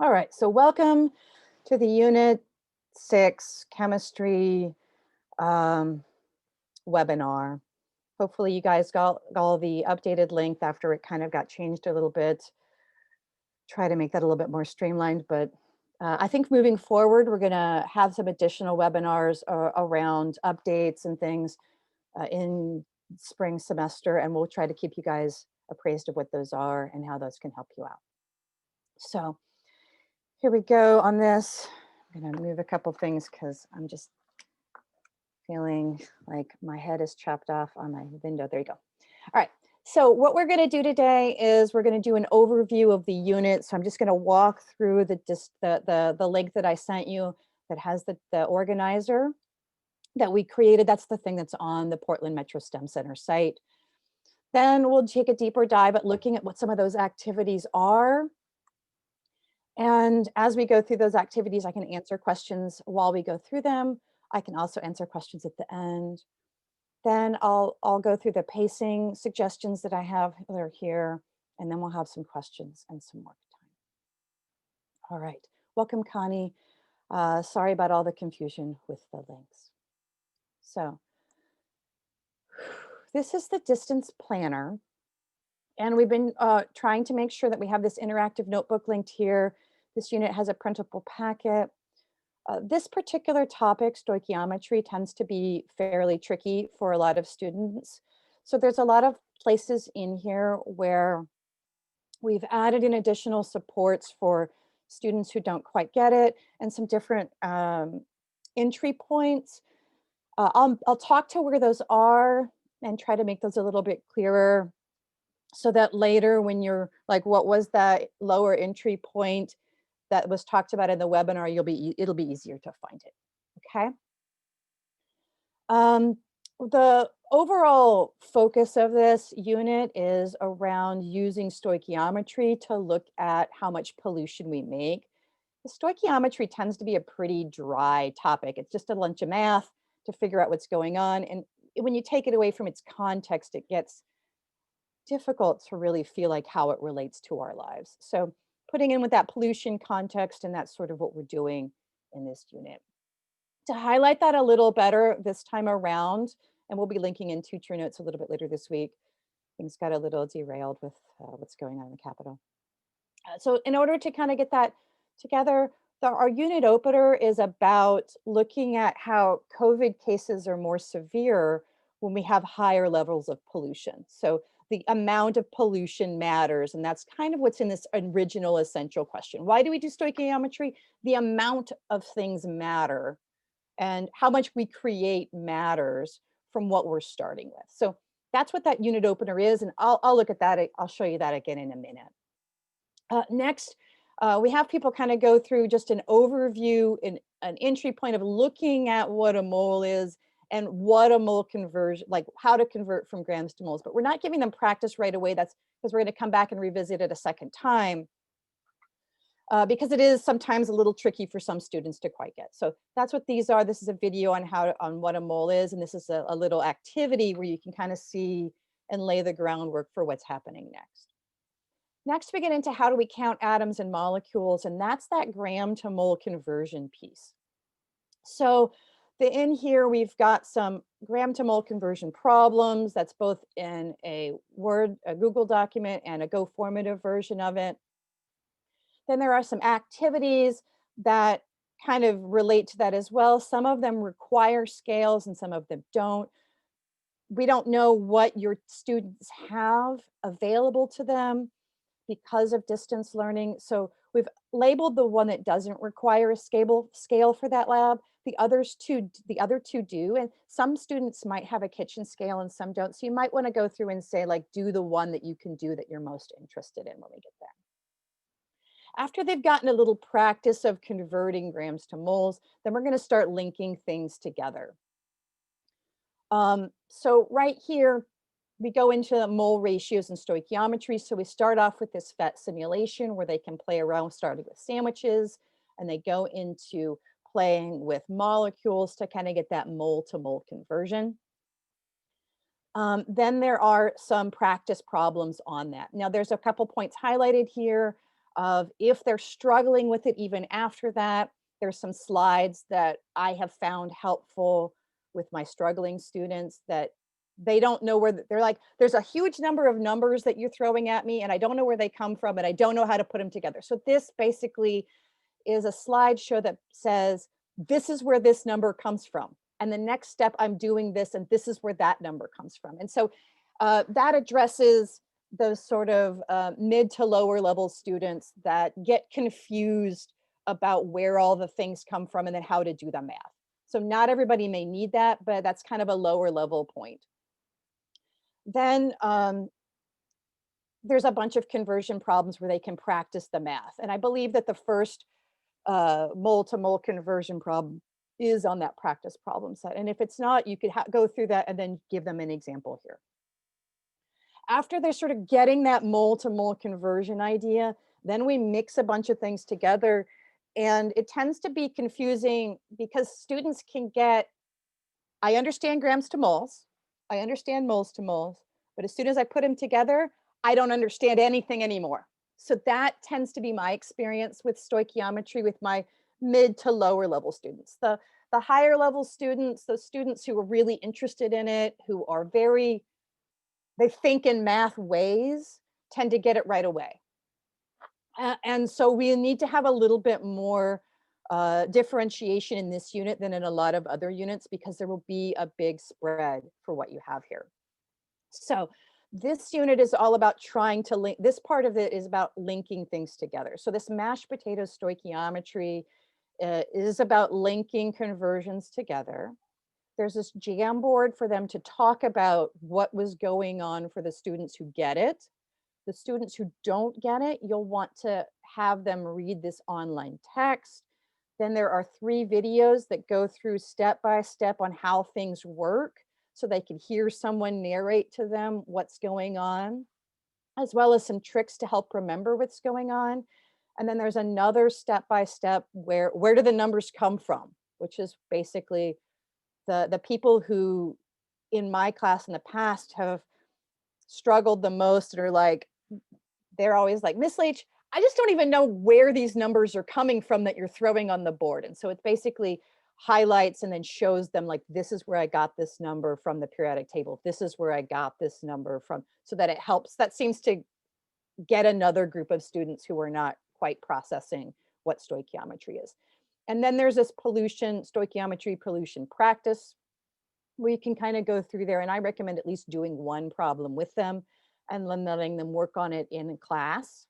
All right, so welcome to the Unit 6 Chemistry um, webinar. Hopefully you guys got all the updated link after it kind of got changed a little bit. Try to make that a little bit more streamlined, but I think moving forward, we're gonna have some additional webinars around updates and things in spring semester, and we'll try to keep you guys appraised of what those are and how those can help you out. So here we go on this. I'm gonna move a couple things because I'm just feeling like my head is chopped off on my window. There you go. All right, so what we're gonna do today is we're gonna do an overview of the unit. So I'm just gonna walk through the link that I sent you that has the organizer that we created. That's the thing that's on the Portland Metro STEM Center site. Then we'll take a deeper dive at looking at what some of those activities are. And as we go through those activities, I can answer questions while we go through them. I can also answer questions at the end. Then I'll go through the pacing suggestions that I have that are here, and then we'll have some questions and some work time. All right, welcome Connie. Sorry about all the confusion with the links. So this is the distance planner. And we've been trying to make sure that we have this interactive notebook linked here. This unit has a printable packet. This particular topic, stoichiometry, tends to be fairly tricky for a lot of students. So there's a lot of places in here where we've added in additional supports for students who don't quite get it and some different entry points. I'll talk to where those are and try to make those a little bit clearer so that later when you're like, what was that lower entry point that was talked about in the webinar, it'll be easier to find it, okay? The overall focus of this unit is around using stoichiometry to look at how much pollution we make. The stoichiometry tends to be a pretty dry topic. It's just a bunch of math to figure out what's going on. And when you take it away from its context, it gets difficult to really feel like how it relates to our lives. So putting in with that pollution context, and that's sort of what we're doing in this unit. To highlight that a little better this time around, and we'll be linking in teacher notes a little bit later this week. Things got a little derailed with what's going on in the Capitol. So in order to kind of get that together, our unit opener is about looking at how COVID cases are more severe when we have higher levels of pollution. So the amount of pollution matters, and that's kind of what's in this original essential question. Why do we do stoichiometry? The amount of things matter, and how much we create matters from what we're starting with. So that's what that unit opener is, and I'll look at that. I'll show you that again in a minute. Next, we have people kind of go through just an overview, an entry point of looking at what a mole is and what a mole conversion, like how to convert from grams to moles. But we're not giving them practice right away. That's because we're going to come back and revisit it a second time. Because it is sometimes a little tricky for some students to quite get. So that's what these are. This is a video on on what a mole is, and this is a little activity where you can kind of see and lay the groundwork for what's happening next. Next, we get into how do we count atoms and molecules, and that's that gram to mole conversion piece. So in here, we've got some gram to mole conversion problems. That's both in a Google document and a Go formative version of it. Then there are some activities that kind of relate to that as well. Some of them require scales and some of them don't. We don't know what your students have available to them because of distance learning. So we've labeled the one that doesn't require a scale for that lab. The other two do, and some students might have a kitchen scale and some don't. So you might want to go through and say, like, do the one that you can do that you're most interested in when we get there. After they've gotten a little practice of converting grams to moles, then we're going to start linking things together. So right here, we go into mole ratios and stoichiometry. So we start off with this PhET simulation where they can play around starting with sandwiches, and they go into playing with molecules to kind of get that mole to mole conversion. Then there are some practice problems on that. Now there's a couple points highlighted here. of if they're struggling with it even after that. There's some slides that I have found helpful with my struggling students that they don't know where they're like, there's a huge number of numbers that you're throwing at me and I don't know where they come from and I don't know how to put them together. So this basically is a slideshow that says, this is where this number comes from. And the next step, I'm doing this, and this is where that number comes from. And so that addresses those sort of mid to lower level students that get confused about where all the things come from and then how to do the math. So not everybody may need that, but that's kind of a lower level point. Then there's a bunch of conversion problems where they can practice the math. And I believe that the first mole to mole conversion problem is on that practice problem set. And if it's not, you could go through that and then give them an example here. After they're sort of getting that mole to mole conversion idea, then we mix a bunch of things together. And it tends to be confusing because students can get, I understand grams to moles, I understand moles to moles, but as soon as I put them together, I don't understand anything anymore. So that tends to be my experience with stoichiometry with my mid to lower level students. The higher level students, those students who are really interested in it, who are they think in math ways, tend to get it right away. And so we need to have a little bit more differentiation in this unit than in a lot of other units because there will be a big spread for what you have here. So this unit is all about trying to link, this part of it is about linking things together. So this mashed potato stoichiometry is about linking conversions together. There's this Jamboard for them to talk about what was going on for the students who get it. The students who don't get it, you'll want to have them read this online text. Then there are 3 videos that go through step by step on how things work so they can hear someone narrate to them what's going on, as well as some tricks to help remember what's going on. And then there's another step by step where do the numbers come from, which is basically the people who in my class in the past have struggled the most and are like, they're always like, Miss Leach, I just don't even know where these numbers are coming from that you're throwing on the board. And so it basically highlights and then shows them like, this is where I got this number from the periodic table. This is where I got this number from, so that it helps. That seems to get another group of students who are not quite processing what stoichiometry is. And then there's this stoichiometry pollution practice, where you can kind of go through there. And I recommend at least doing one problem with them and then letting them work on it in class.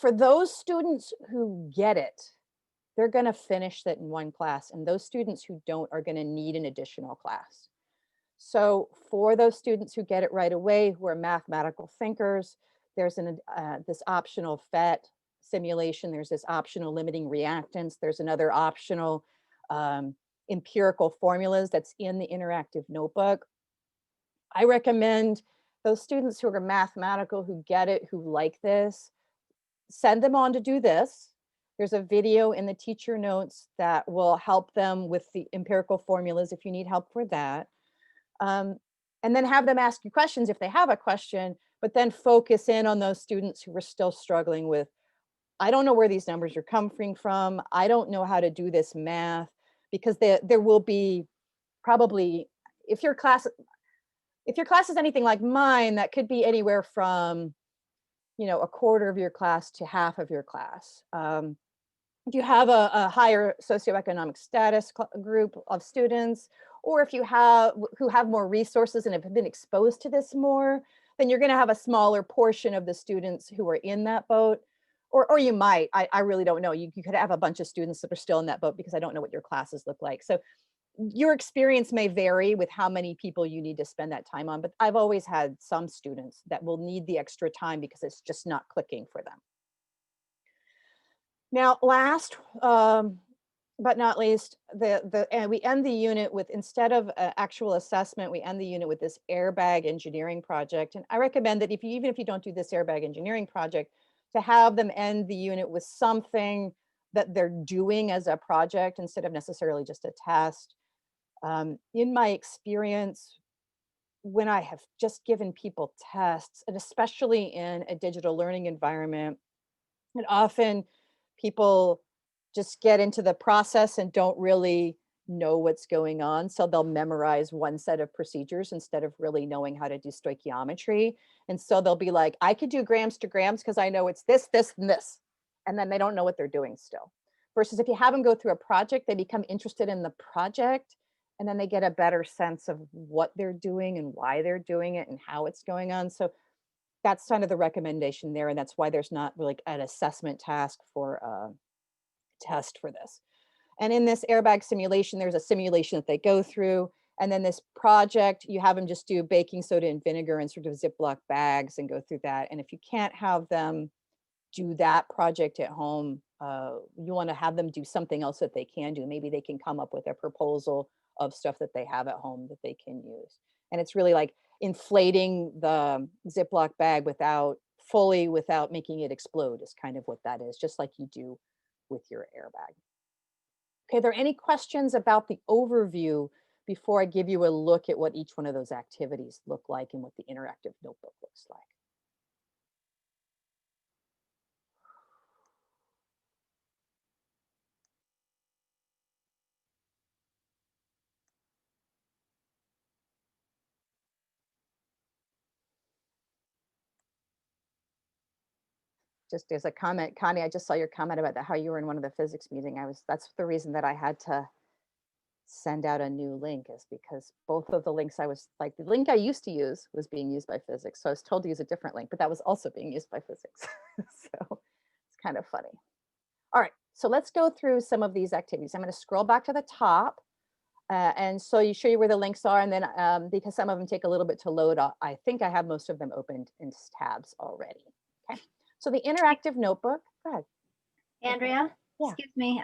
For those students who get it, they're going to finish that in one class. And those students who don't are going to need an additional class. So for those students who get it right away, who are mathematical thinkers, there's this optional PhET simulation. There's this optional limiting reactants. There's another optional empirical formulas that's in the interactive notebook. I recommend those students who are mathematical, who get it, who like this, send them on to do this. There's a video in the teacher notes that will help them with the empirical formulas if you need help for that. And then have them ask you questions if they have a question, but then focus in on those students who are still struggling with, I don't know where these numbers are coming from. I don't know how to do this math, because there will be probably, if your class is anything like mine, that could be anywhere from, a quarter of your class to half of your class. If you have a higher socioeconomic status group of students, or if you have who have more resources and have been exposed to this more, then you're going to have a smaller portion of the students who are in that boat. Or you might, I really don't know. You could have a bunch of students that are still in that boat, because I don't know what your classes look like. So your experience may vary with how many people you need to spend that time on, but I've always had some students that will need the extra time because it's just not clicking for them. Now, last but not least, and we end the unit with, instead of actual assessment, we end the unit with this Airbag Engineering project. And I recommend that even if you don't do this Airbag Engineering project, to have them end the unit with something that they're doing as a project instead of necessarily just a test. In my experience, when I have just given people tests, and especially in a digital learning environment, and often people just get into the process and don't really know what's going on. So they'll memorize one set of procedures instead of really knowing how to do stoichiometry. And so they'll be like, I could do grams to grams because I know it's this, this, and this. And then they don't know what they're doing still. Versus if you have them go through a project, they become interested in the project, and then they get a better sense of what they're doing and why they're doing it and how it's going on. So that's kind of the recommendation there. And that's why there's not really an assessment task for a test for this. And in this airbag simulation, there's a simulation that they go through. And then this project, you have them just do baking soda and vinegar in sort of Ziploc bags and go through that. And if you can't have them do that project at home, you want to have them do something else that they can do. Maybe they can come up with a proposal of stuff that they have at home that they can use. And it's really like inflating the Ziploc bag without making it explode is kind of what that is, just like you do with your airbag. Okay, are there any questions about the overview before I give you a look at what each one of those activities look like and what the interactive notebook looks like? Just as a comment, Connie, I just saw your comment about how you were in one of the physics meeting. That's the reason that I had to send out a new link, is because both of the links the link I used to use was being used by physics. So I was told to use a different link, but that was also being used by physics. So it's kind of funny. All right, so let's go through some of these activities. I'm going to scroll back to the top. And so you show you where the links are. And then because some of them take a little bit to load, I think I have most of them opened in tabs already. Okay. So the interactive notebook, go ahead. Andrea, Yeah. excuse me.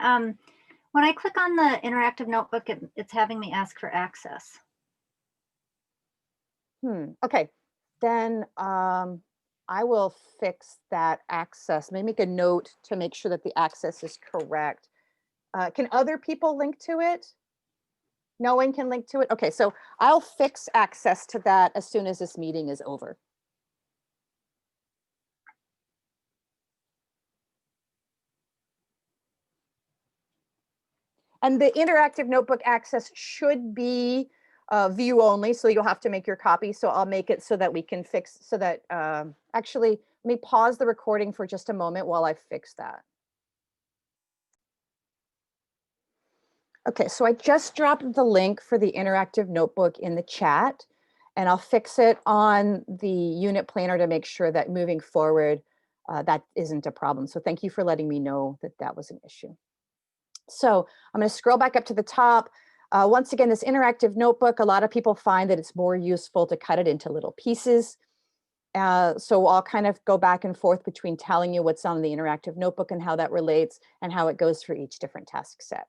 When I click on the interactive notebook, it's having me ask for access. Okay, then I will fix that access. Maybe make a note to make sure that the access is correct. Can other people link to it? No one can link to it? Okay, so I'll fix access to that as soon as this meeting is over. And the interactive notebook access should be view only, so you'll have to make your copy. So I'll make it so that we can fix, so that, actually, let me pause the recording for just a moment while I fix that. Okay, so I just dropped the link for the interactive notebook in the chat, and I'll fix it on the unit planner to make sure that moving forward, that isn't a problem. So thank you for letting me know that that was an issue. So I'm going to scroll back up to the top. Once again, this interactive notebook, a lot of people find that it's more useful to cut it into little pieces. So I'll kind of go back and forth between telling you what's on the interactive notebook and how that relates and how it goes for each different task set.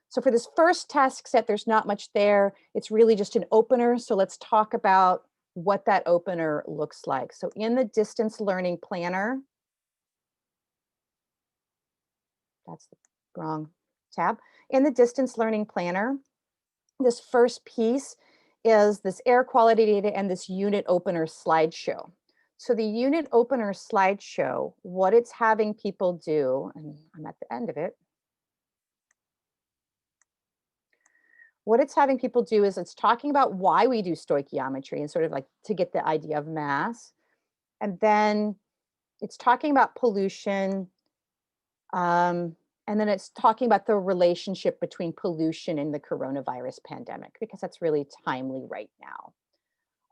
So for this first task set, there's not much there. It's really just an opener. So let's talk about what that opener looks like. So in the distance learning planner, that's the wrong tab. In the distance learning planner, this first piece is this air quality data and this unit opener slideshow. So the unit opener slideshow, what it's having people do, and I'm at the end of it. What it's having people do is it's talking about why we do stoichiometry and sort of like to get the idea of mass. And then it's talking about pollution. And then it's talking about the relationship between pollution and the coronavirus pandemic, because that's really timely right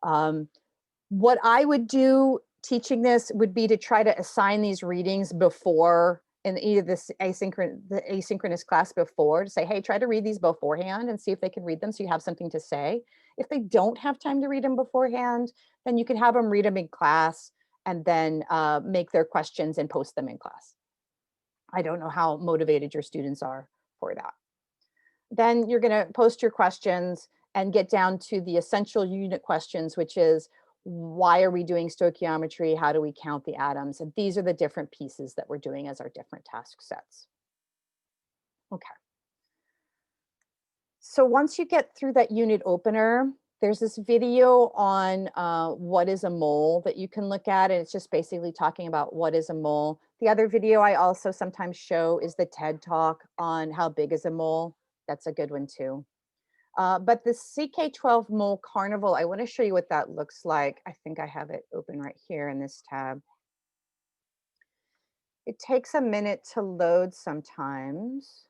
now. What I would do teaching this would be to try to assign these readings before in either the asynchronous class before, to say, hey, try to read these beforehand and see if they can read them so you have something to say. If they don't have time to read them beforehand, then you can have them read them in class and then make their questions and post them in class. I don't know how motivated your students are for that. Then you're going to post your questions and get down to the essential unit questions, which is, why are we doing stoichiometry? How do we count the atoms? And these are the different pieces that we're doing as our different task sets. Okay. So once you get through that unit opener, There's this video on what is a mole that you can look at, and it's just basically talking about what is a mole. The other video I also sometimes show is the TED Talk on how big is a mole. That's a good one too. But the CK12 mole Carnival, I want to show you what that looks like. I think I have it open right here in this tab. It takes a minute to load sometimes.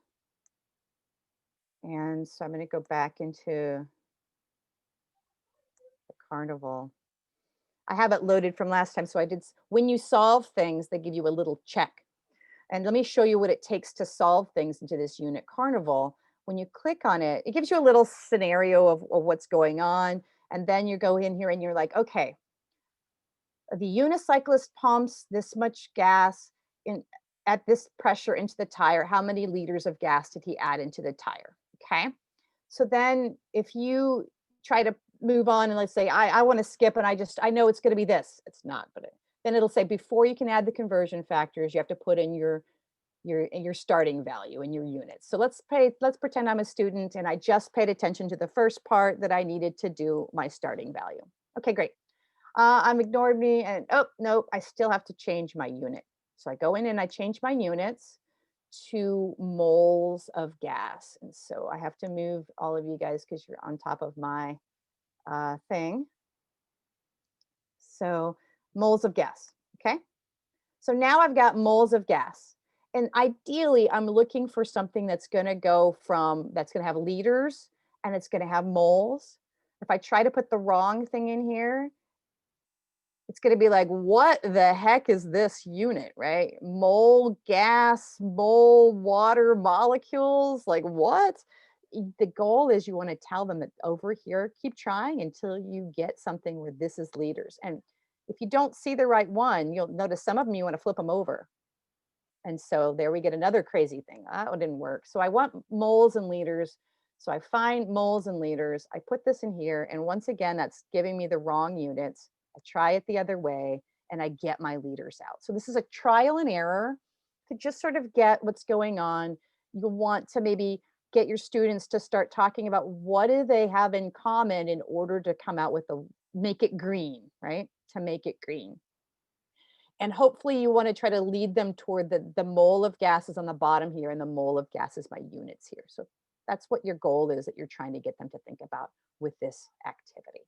And so I'm going to go back into the Carnival. I have it loaded from last time. So I did, when you solve things, they give you a little check. And let me show you what it takes to solve things into this unit Carnival. When you click on it, it gives you a little scenario of what's going on. And then you go in here and you're like, okay, the unicyclist pumps this much gas in at this pressure into the tire. How many liters of gas did he add into the tire? Okay. So then if you try to move on and let's say I want to skip and I know it's going to be this. It's not, but then it'll say before you can add the conversion factors, you have to put in your starting value in your units. So let's pretend I'm a student and I just paid attention to the first part that I needed to do my starting value. Okay, great. I'm ignored me and oh, nope, I still have to change my unit. So I go in and I change my units to moles of gas. And so I have to move all of you guys because you're on top of my thing. So moles of gas, okay? So now I've got moles of gas. And ideally, I'm looking for something that's gonna that's gonna have liters and it's gonna have moles. If I try to put the wrong thing in here, it's going to be like, what the heck is this unit, right? Mole gas, mole water molecules, like what? The goal is you want to tell them that over here, keep trying until you get something where this is liters. And if you don't see the right one, you'll notice some of them you want to flip them over. And so there we get another crazy thing. That one didn't work. So I want moles and liters. So I find moles and liters. I put this in here. And once again, that's giving me the wrong units. I try it the other way and I get my liters out. So this is a trial and error to just sort of get what's going on. You'll want to maybe get your students to start talking about what do they have in common in order to come out with make it green, right? To make it green. And hopefully you want to try to lead them toward the mole of gases on the bottom here and the mole of gases by units here. So that's what your goal is that you're trying to get them to think about with this activity.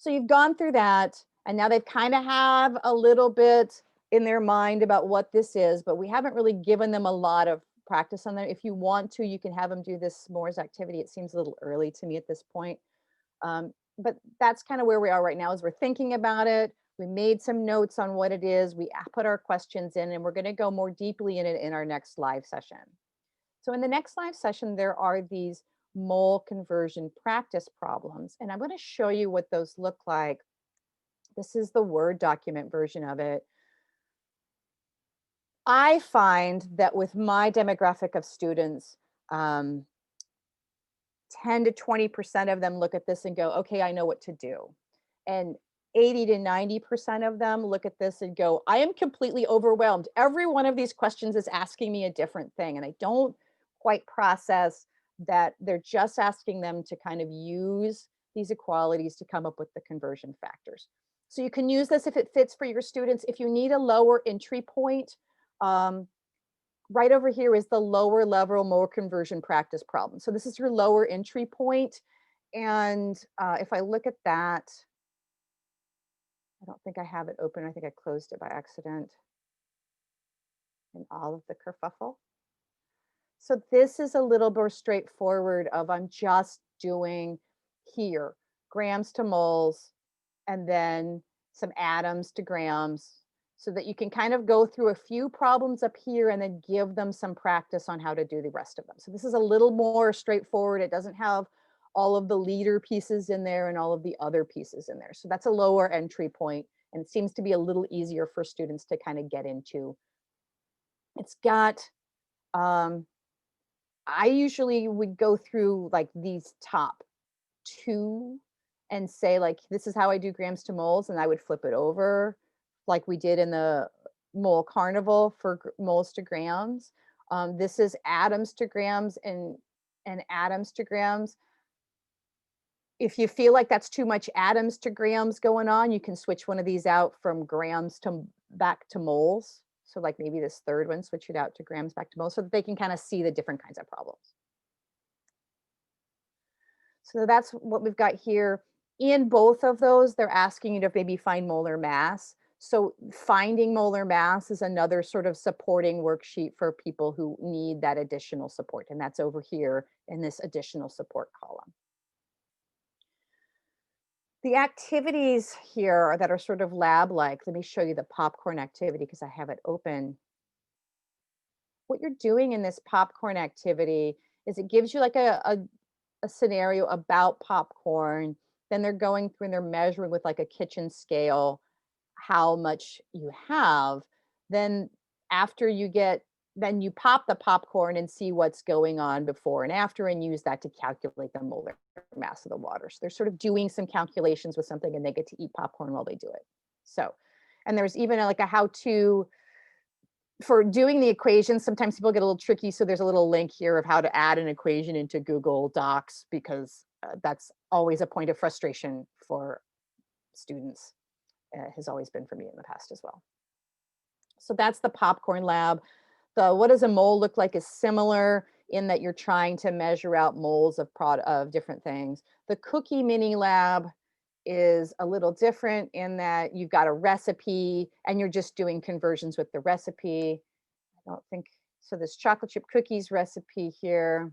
So you've gone through that and now they've kind of have a little bit in their mind about what this is, but we haven't really given them a lot of practice on that. If you want to, you can have them do this s'mores activity. It seems a little early to me at this point. But that's kind of where we are right now is we're thinking about it. We made some notes on what it is. We put our questions in and we're going to go more deeply in it in our next live session. So in the next live session, there are these mole conversion practice problems. And I'm going to show you what those look like. This is the Word document version of it. I find that with my demographic of students, 10 to 20% of them look at this and go, okay, I know what to do. And 80 to 90% of them look at this and go, I am completely overwhelmed. Every one of these questions is asking me a different thing. And I don't quite process that they're just asking them to kind of use these equalities to come up with the conversion factors. So you can use this if it fits for your students. If you need a lower entry point, right over here is the lower level mole conversion practice problem. So this is your lower entry point. And if I look at that, I don't think I have it open. I think I closed it by accident in all of the kerfuffle. So this is a little more straightforward of I'm just doing here, grams to moles, and then some atoms to grams, so that you can kind of go through a few problems up here and then give them some practice on how to do the rest of them. So this is a little more straightforward. It doesn't have all of the liter pieces in there and all of the other pieces in there. So that's a lower entry point, and it seems to be a little easier for students to kind of get into. It's got, I usually would go through like these top two and say like, this is how I do grams to moles, and I would flip it over like we did in the mole Carnival for moles to grams. This is atoms to grams and atoms to grams. If you feel like that's too much atoms to grams going on, you can switch one of these out from grams to back to moles. So like maybe this third one, switch it out to grams back to moles so that they can kind of see the different kinds of problems. So that's what we've got here. In both of those, they're asking you to maybe find molar mass. So finding molar mass is another sort of supporting worksheet for people who need that additional support. And that's over here in this additional support column. The activities here that are sort of lab-like, let me show you the popcorn activity because I have it open. What you're doing in this popcorn activity is it gives you like a scenario about popcorn. Then they're going through and they're measuring with like a kitchen scale how much you have. Then after you get, then you pop the popcorn and see what's going on before and after and use that to calculate the molar mass of the water. So they're sort of doing some calculations with something and they get to eat popcorn while they do it. So, and there's even like a how-to for doing the equations. Sometimes people get a little tricky. So there's a little link here of how to add an equation into Google Docs because that's always a point of frustration for students. Has always been for me in the past as well. So that's the popcorn lab. The what does a mole look like is similar in that you're trying to measure out moles of different things. The cookie mini lab is a little different in that you've got a recipe and you're just doing conversions with the recipe. I don't think so. This chocolate chip cookies recipe here.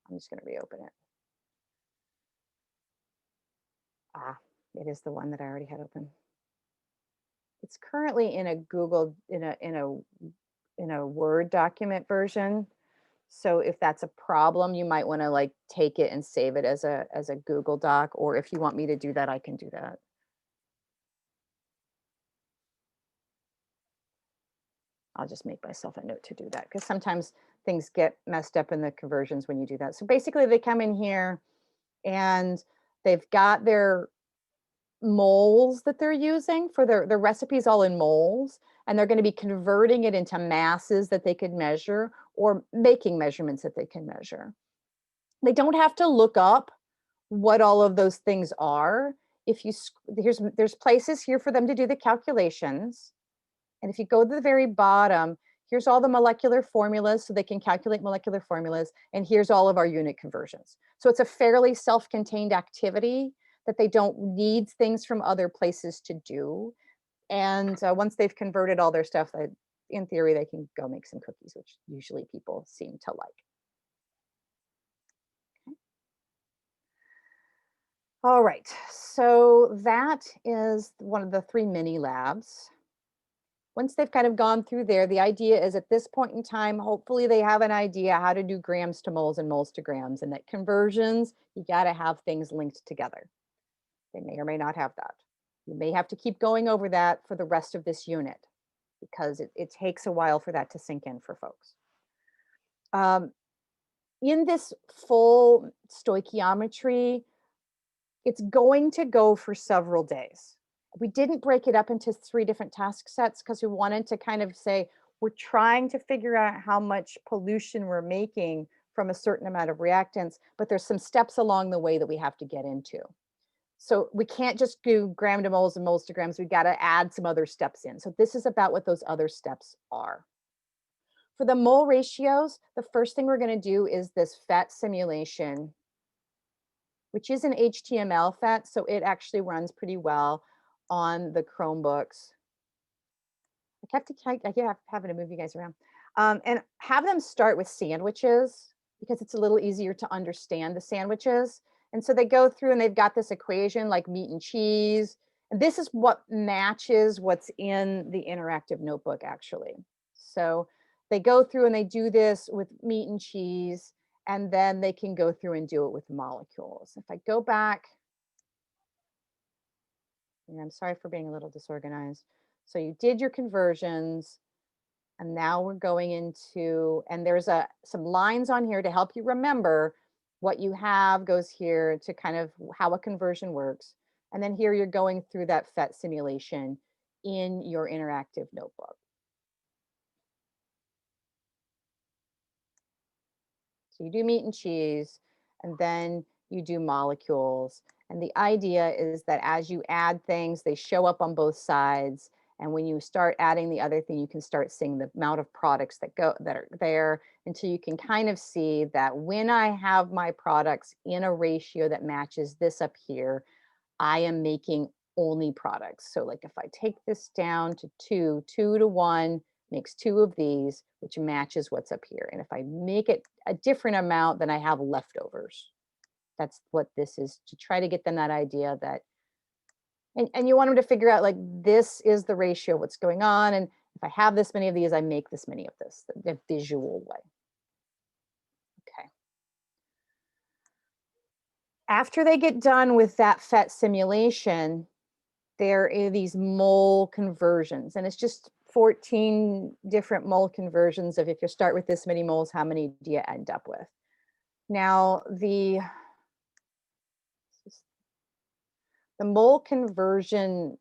I'm just going to reopen it. Ah, it is the one that I already had open. It's currently in a Google in a Word document version. So if that's a problem, you might want to like take it and save it as a Google Doc, or if you want me to do that, I can do that. I'll just make myself a note to do that because sometimes things get messed up in the conversions when you do that. So basically they come in here and they've got their moles that they're using for their recipes all in moles, and they're going to be converting it into masses that they could measure or making measurements that they can measure. They don't have to look up what all of those things are. If you there's places here for them to do the calculations. And if you go to the very bottom, here's all the molecular formulas so they can calculate molecular formulas. And here's all of our unit conversions. So it's a fairly self-contained activity that they don't need things from other places to do. And once they've converted all their stuff, in theory, they can go make some cookies, which usually people seem to like. Okay. All right, so that is one of the 3 mini labs. Once they've kind of gone through there, the idea is at this point in time, hopefully they have an idea how to do grams to moles and moles to grams, and that conversions, you got to have things linked together. They may or may not have that. You may have to keep going over that for the rest of this unit because it takes a while for that to sink in for folks. In this full stoichiometry, it's going to go for several days. We didn't break it up into 3 different task sets because we wanted to kind of say, we're trying to figure out how much pollution we're making from a certain amount of reactants, but there's some steps along the way that we have to get into. So we can't just do gram to moles and moles to grams. We've got to add some other steps in. So this is about what those other steps are. For the mole ratios, the first thing we're going to do is this FET simulation, which is an HTML FET, so it actually runs pretty well on the Chromebooks. I kept having to move you guys around. And have them start with sandwiches because it's a little easier to understand the sandwiches. And so they go through and they've got this equation like meat and cheese. And this is what matches what's in the interactive notebook actually. So they go through and they do this with meat and cheese, and then they can go through and do it with molecules. If I go back, and I'm sorry for being a little disorganized. So you did your conversions, and now we're going into, and there's some lines on here to help you remember what you have goes here to kind of how a conversion works. And then here you're going through that FET simulation in your interactive notebook. So you do meat and cheese, and then you do molecules. And the idea is that as you add things, they show up on both sides. And when you start adding the other thing, you can start seeing the amount of products that are there, until you can kind of see that when I have my products in a ratio that matches this up here, I am making only products. So like if I take this down to 2 to 1 makes 2 of these, which matches what's up here. And if I make it a different amount, then I have leftovers. That's what this is, to try to get them that idea that, and you want them to figure out, like, this is the ratio, what's going on. And if I have this many of these, I make this many of this, the visual way. Okay. After they get done with that PhET simulation, there are these mole conversions, and it's just 14 different mole conversions of, if you start with this many moles, how many do you end up with? Now, the mole conversion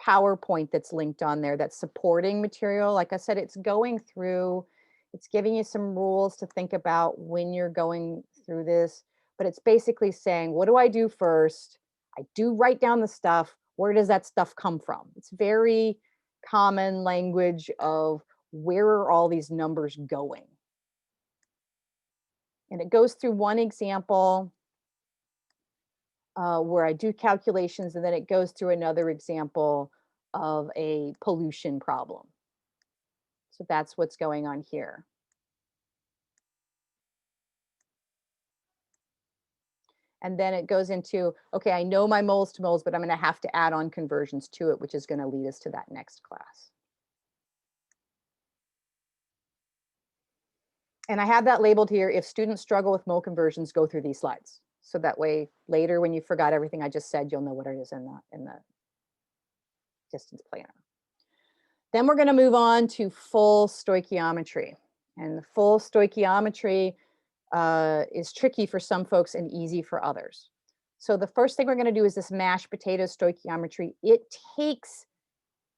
PowerPoint that's linked on there, that's supporting material, like I said, it's going through, it's giving you some rules to think about when you're going through this, but it's basically saying, what do I do first? I do write down the stuff. Where does that stuff come from? It's very common language of, where are all these numbers going? And it goes through one example where I do calculations, and then it goes through another example of a pollution problem. So that's what's going on here. And then it goes into, okay, I know my moles to moles, but I'm going to have to add on conversions to it, which is going to lead us to that next class. And I have that labeled here. If students struggle with mole conversions, go through these slides. So that way, later when you forgot everything I just said, you'll know what it is in the distance planner. Then we're going to move on to full stoichiometry. And the full stoichiometry is tricky for some folks and easy for others. So the first thing we're going to do is this mashed potato stoichiometry. It takes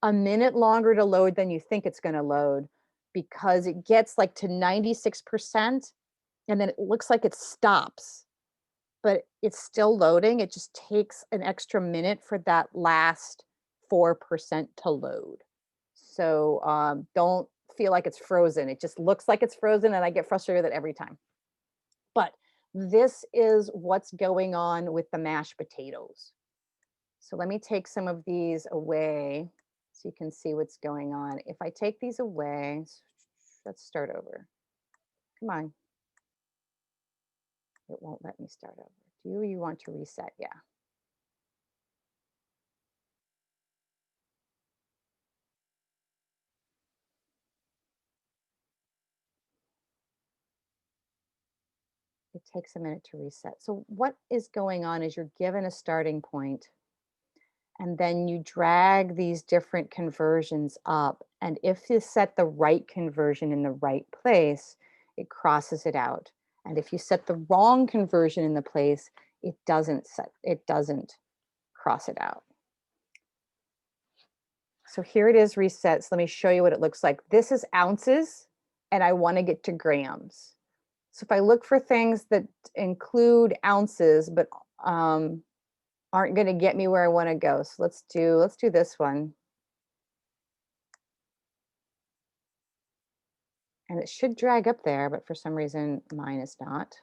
a minute longer to load than you think it's going to load, because it gets like to 96%, and then it looks like it stops, but it's still loading. It just takes an extra minute for that last 4% to load. So don't feel like it's frozen. It just looks like it's frozen, and I get frustrated with it every time. But this is what's going on with the mashed potatoes. So let me take some of these away so you can see what's going on. If I take these away, let's start over. Come on. It won't let me start over. Do you want to reset? Yeah. It takes a minute to reset. So what is going on is, you're given a starting point, and then you drag these different conversions up. And if you set the right conversion in the right place, it crosses it out. And if you set the wrong conversion in the place, it doesn't cross it out. So here it is reset. So let me show you what it looks like. This is ounces, and I want to get to grams. So if I look for things that include ounces, but aren't going to get me where I want to go. So let's do this one. And it should drag up there, but for some reason mine is not.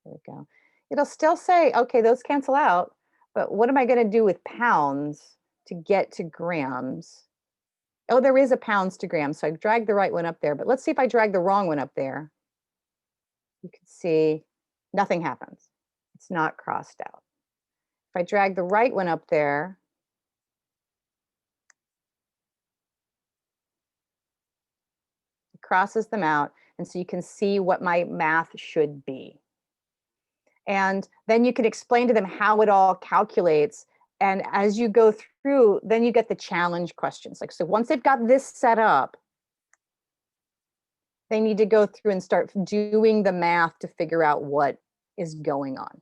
There we go. It'll still say, okay, those cancel out, but what am I going to do with pounds to get to grams? Oh, there is a pounds to grams. So I dragged the right one up there, but let's see if I drag the wrong one up there. You can see nothing happens. It's not crossed out. If I drag the right one up there, it crosses them out. And so you can see what my math should be. And then you can explain to them how it all calculates. And as you go through, then you get the challenge questions. Like, so once they've got this set up, they need to go through and start doing the math to figure out what is going on.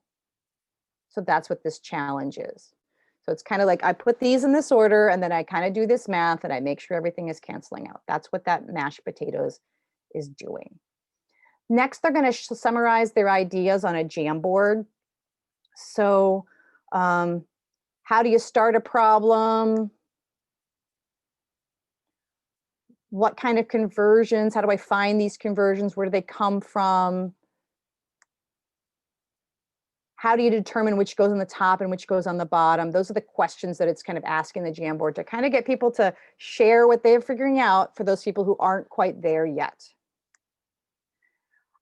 So that's what this challenge is. So it's kind of like, I put these in this order, and then I kind of do this math, and I make sure everything is canceling out. That's what that mashed potatoes is doing. Next, they're going to summarize their ideas on a Jamboard. So how do you start a problem? What kind of conversions? How do I find these conversions? Where do they come from? How do you determine which goes on the top and which goes on the bottom? Those are the questions that it's kind of asking the Jamboard to kind of get people to share what they're figuring out for those people who aren't quite there yet.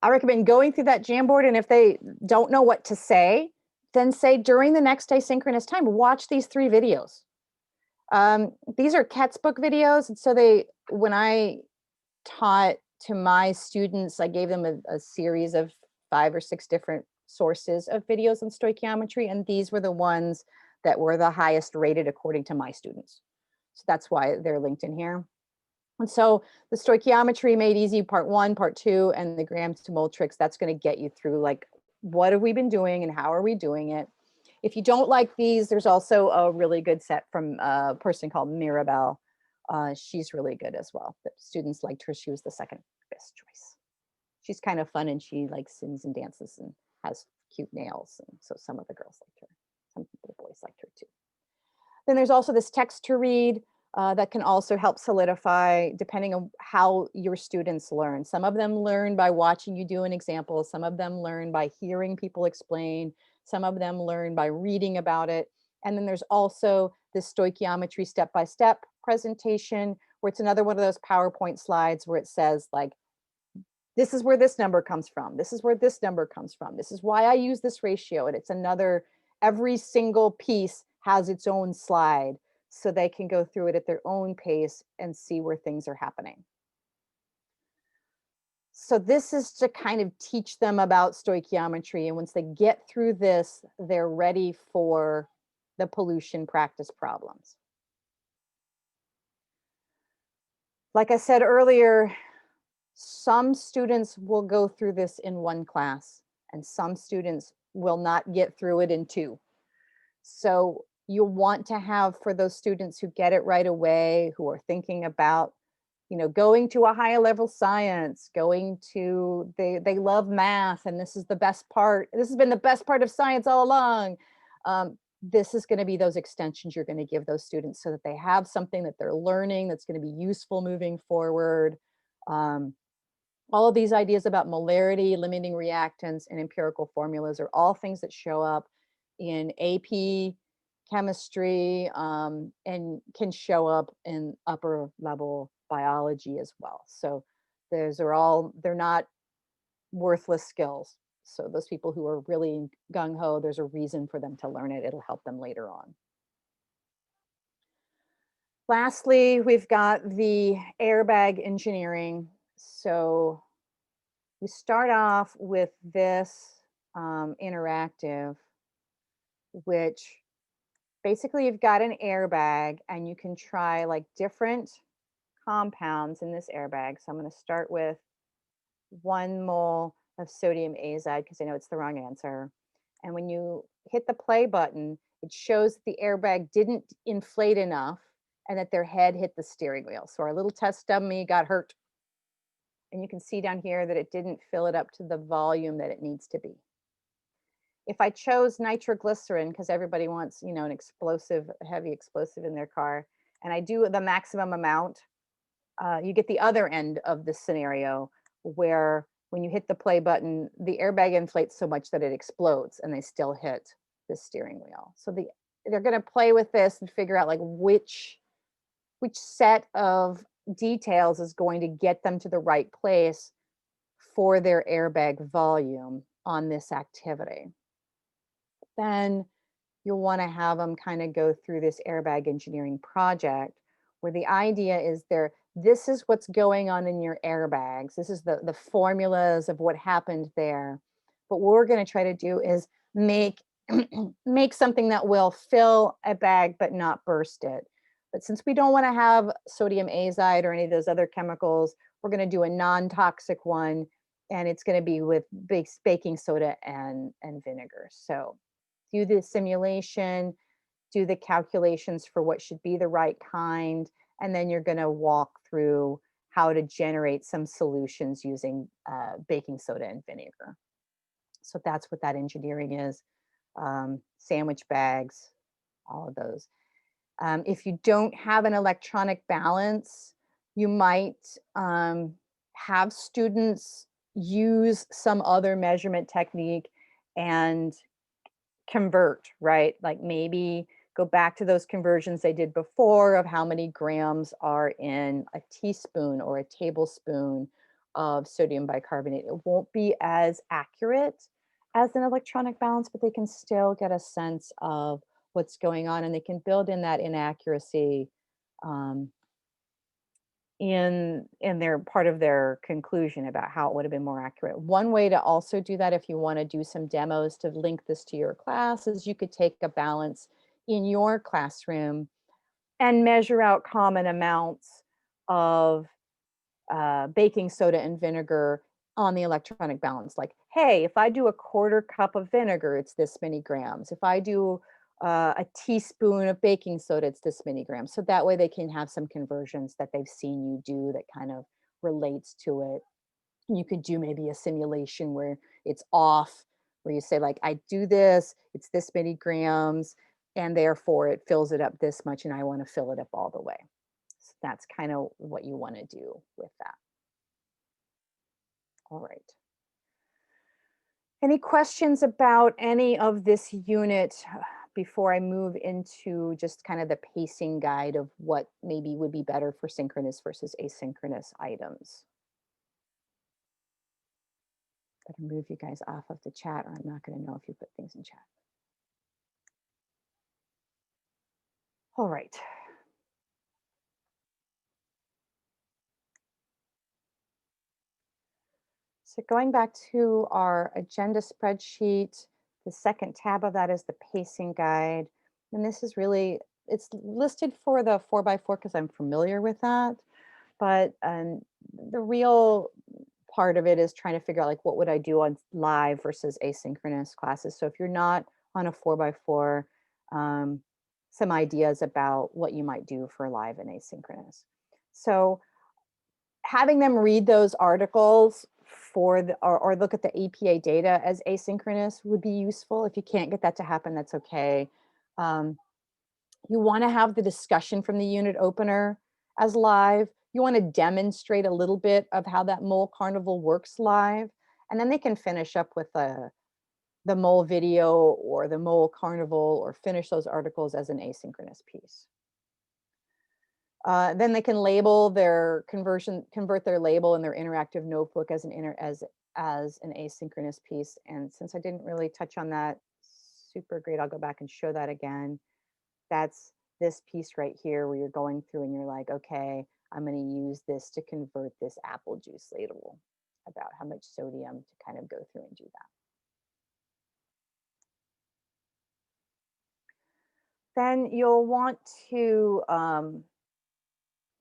I recommend going through that Jamboard, and if they don't know what to say, then say during the next asynchronous time, watch these 3 videos. These are Textbook videos, and so when I taught to my students, I gave them a series of 5 or 6 different sources of videos on stoichiometry, and these were the ones that were the highest rated according to my students. So that's why they're linked in here. And so the stoichiometry made easy part 1, part 2, and the grams to mole tricks, that's going to get you through like, what have we been doing and how are we doing it? If you don't like these, there's also a really good set from a person called Mirabelle. She's really good as well. The students liked her. She was the second best choice. She's kind of fun, and she like sings and dances and has cute nails. And so some of the girls liked her. Some of the boys liked her too. Then there's also this text to read that can also help solidify depending on how your students learn. Some of them learn by watching you do an example. Some of them learn by hearing people explain. Some of them learn by reading about it. And then there's also this stoichiometry step-by-step presentation, where it's another one of those PowerPoint slides where it says like, this is where this number comes from. This is where this number comes from. This is why I use this ratio. And it's another, every single piece has its own slide, so they can go through it at their own pace and see where things are happening. So this is to kind of teach them about stoichiometry. And once they get through this, they're ready for the pollution practice problems. Like I said earlier, some students will go through this in 1 class, and some students will not get through it in 2. So you'll want to have, for those students who get it right away, who are thinking about, going to a higher level science, they love math, and this is the best part. This has been the best part of science all along. This is going to be those extensions you're going to give those students so that they have something that they're learning that's going to be useful moving forward. All of these ideas about molarity, limiting reactants, and empirical formulas are all things that show up in AP chemistry and can show up in upper level biology as well. So they're not worthless skills. So those people who are really gung-ho, there's a reason for them to learn it. It'll help them later on. Lastly, we've got the Airbag Engineering. So we start off with this interactive, which basically you've got an airbag and you can try like different compounds in this airbag. So I'm going to start with 1 mole of sodium azide because I know it's the wrong answer. And when you hit the play button, it shows that the airbag didn't inflate enough and that their head hit the steering wheel. So our little test dummy got hurt. And you can see down here that it didn't fill it up to the volume that it needs to be. If I chose nitroglycerin, because everybody wants, an explosive, heavy explosive in their car, and I do the maximum amount, you get the other end of the scenario where when you hit the play button, the airbag inflates so much that it explodes and they still hit the steering wheel. So they're going to play with this and figure out like which set of details is going to get them to the right place for their airbag volume on this activity. Then you'll want to have them kind of go through this airbag engineering project where the idea is this is what's going on in your airbags. This is the formulas of what happened there. But what we're going to try to do is make something that will fill a bag but not burst it. But since we don't want to have sodium azide or any of those other chemicals, we're going to do a non-toxic one, and it's going to be with baking soda and vinegar. So do the simulation, do the calculations for what should be the right kind, and then you're going to walk through how to generate some solutions using baking soda and vinegar. So that's what that engineering is. Sandwich bags, all of those. If you don't have an electronic balance, you might have students use some other measurement technique and convert, right? Like maybe go back to those conversions they did before of how many grams are in a teaspoon or a tablespoon of sodium bicarbonate. It won't be as accurate as an electronic balance, but they can still get a sense of what's going on, and they can build in that inaccuracy um, in their part of their conclusion about how it would have been more accurate. One way to also do that, if you want to do some demos to link this to your class, is you could take a balance in your classroom and measure out common amounts of baking soda and vinegar on the electronic balance. Like, hey, if I do a quarter cup of vinegar, it's this many grams. If I do a teaspoon of baking soda, it's this many grams. So that way they can have some conversions that they've seen you do that kind of relates to it. You could do maybe a simulation where it's off, where you say like, I do this, it's this many grams, and therefore it fills it up this much, and I want to fill it up all the way. So that's kind of what you want to do with that. All right. Any questions about any of this unit before I move into just kind of the pacing guide of what maybe would be better for synchronous versus asynchronous items? I can move you guys off of the chat, or I'm not going to know if you put things in chat. All right. So going back to our agenda spreadsheet, the second tab of that is the pacing guide. And this is really, it's listed for the 4x4 because I'm familiar with that. But the real part of it is trying to figure out like, what would I do on live versus asynchronous classes? So if you're not on a 4x4, some ideas about what you might do for live and asynchronous. So having them read those articles for the, or look at the APA data as asynchronous would be useful. If you can't get that to happen, that's okay. You want to have the discussion from the unit opener as live. You want to demonstrate a little bit of how that mole carnival works live, and then they can finish up with the mole video or the mole carnival, or finish those articles as an asynchronous piece. Then they can label their convert their label in their interactive notebook as an asynchronous piece. And since I didn't really touch on that super great, I'll go back and show that again. That's this piece right here where you're going through and you're like, okay, I'm going to use this to convert this apple juice label about how much sodium to kind of go through and do that. Then you'll want to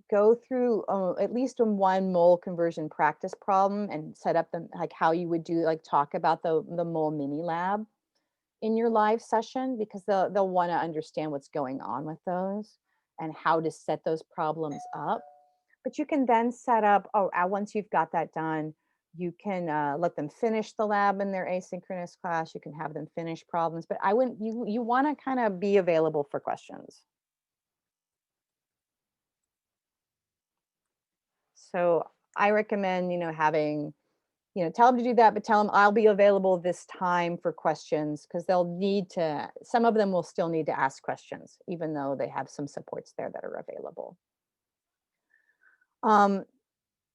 go through at least one mole conversion practice problem and set up them like how you would do, like talk about the mole mini lab in your live session, because they'll want to understand what's going on with those and how to set those problems up. But you can then set up, once you've got that done, you can let them finish the lab in their asynchronous class. You can have them finish problems, but I wouldn't, you want to kind of be available for questions. So I recommend, having, tell them to do that, but tell them I'll be available this time for questions, because some of them will still need to ask questions, even though they have some supports there that are available.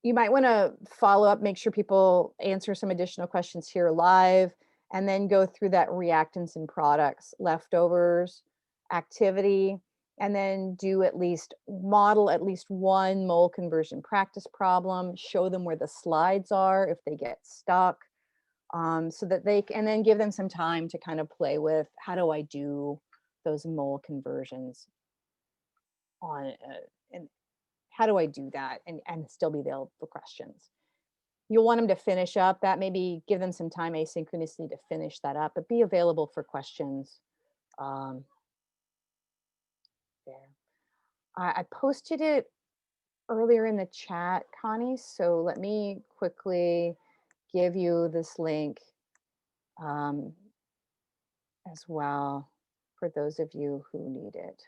You might want to follow up, make sure people answer some additional questions here live, and then go through that reactants and products leftovers activity, and then model at least one mole conversion practice problem, show them where the slides are if they get stuck, so that and then give them some time to kind of play with, how do I do those mole conversions and how do I do that and still be available for questions. You'll want them to finish up that, maybe give them some time asynchronously to finish that up, but be available for questions there. I posted it earlier in the chat, Connie, so let me quickly give you this link um, as well for those of you who need it.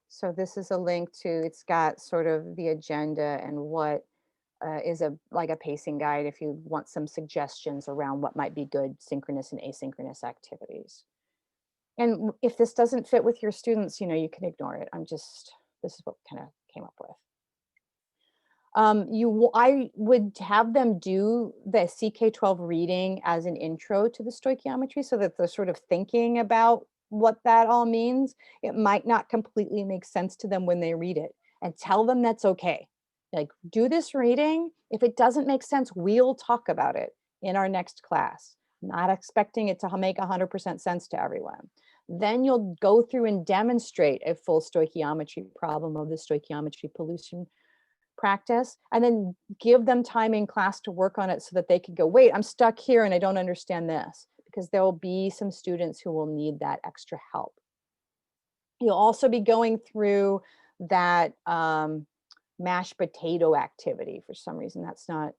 So this is a link to, it's got sort of the agenda and what is like a pacing guide if you want some suggestions around what might be good synchronous and asynchronous activities. And if this doesn't fit with your students, you can ignore it. This is what kind of came up with. I would have them do the CK12 reading as an intro to the stoichiometry so that they're sort of thinking about what that all means. It might not completely make sense to them when they read it, and tell them that's okay. Like, do this reading. If it doesn't make sense, we'll talk about it in our next class. Not expecting it to make 100% sense to everyone. Then you'll go through and demonstrate a full stoichiometry problem of the stoichiometry pollution practice, and then give them time in class to work on it so that they can go, wait, I'm stuck here and I don't understand this, because there will be some students who will need that extra help. You'll also be going through that mashed potato activity. For some reason, that's not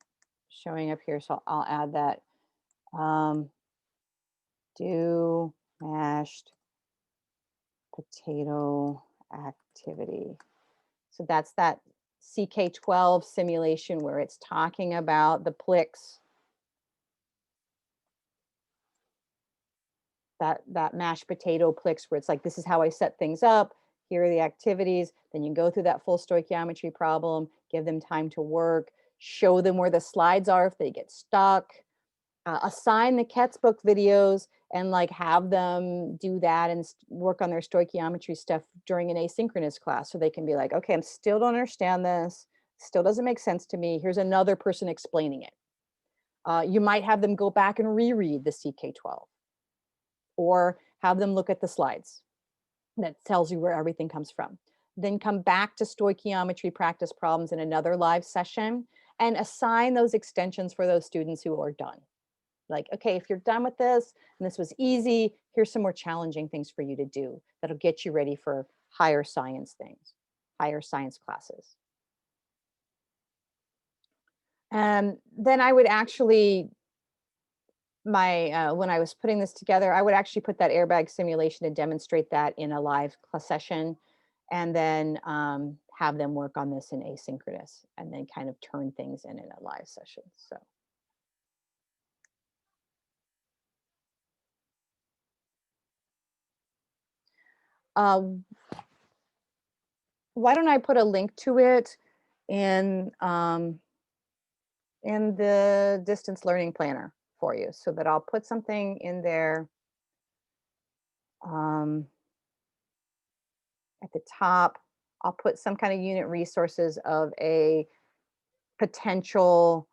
showing up here, so I'll add that. Do mashed potato activity. So that's that CK12 simulation where it's talking about the PLIX, that mashed potato PLIX, where it's like, this is how I set things up. Here are the activities. Then you go through that full stoichiometry problem, give them time to work, show them where the slides are if they get stuck, assign the Ketzbook videos and like have them do that and work on their stoichiometry stuff during an asynchronous class, so they can be like, okay, I'm still don't understand this, still doesn't make sense to me. Here's another person explaining it. You might have them go back and reread the CK12 or have them look at the slides that tells you where everything comes from. Then come back to stoichiometry practice problems in another live session and assign those extensions for those students who are done. Like, okay, if you're done with this and this was easy, here's some more challenging things for you to do that'll get you ready for higher science things, higher science classes. And then I would actually, when I was putting this together, I would actually put that airbag simulation and demonstrate that in a live class session, and then have them work on this in asynchronous, and then kind of turn things in a live session. So. Why don't I put a link to it in the distance learning planner for you, so that I'll put something in there at the top. I'll put some kind of unit resources of a potential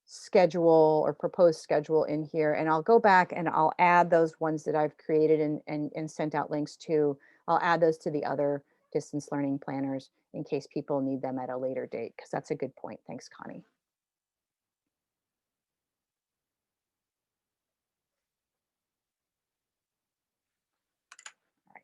schedule or proposed schedule in here, and I'll go back and I'll add those ones that I've created and sent out links to. I'll add those to the other distance learning planners in case people need them at a later date, because that's a good point. Thanks, Connie. All right.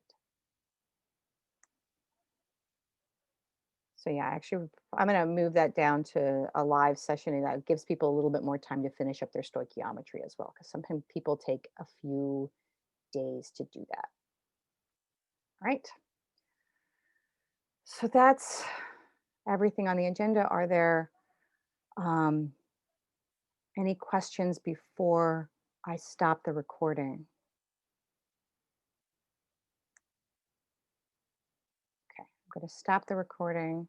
So yeah, actually, I'm going to move that down to a live session, and that gives people a little bit more time to finish up their stoichiometry as well, because sometimes people take a few days to do that. All right. So that's everything on the agenda. Are there any questions before I stop the recording? Okay, I'm going to stop the recording.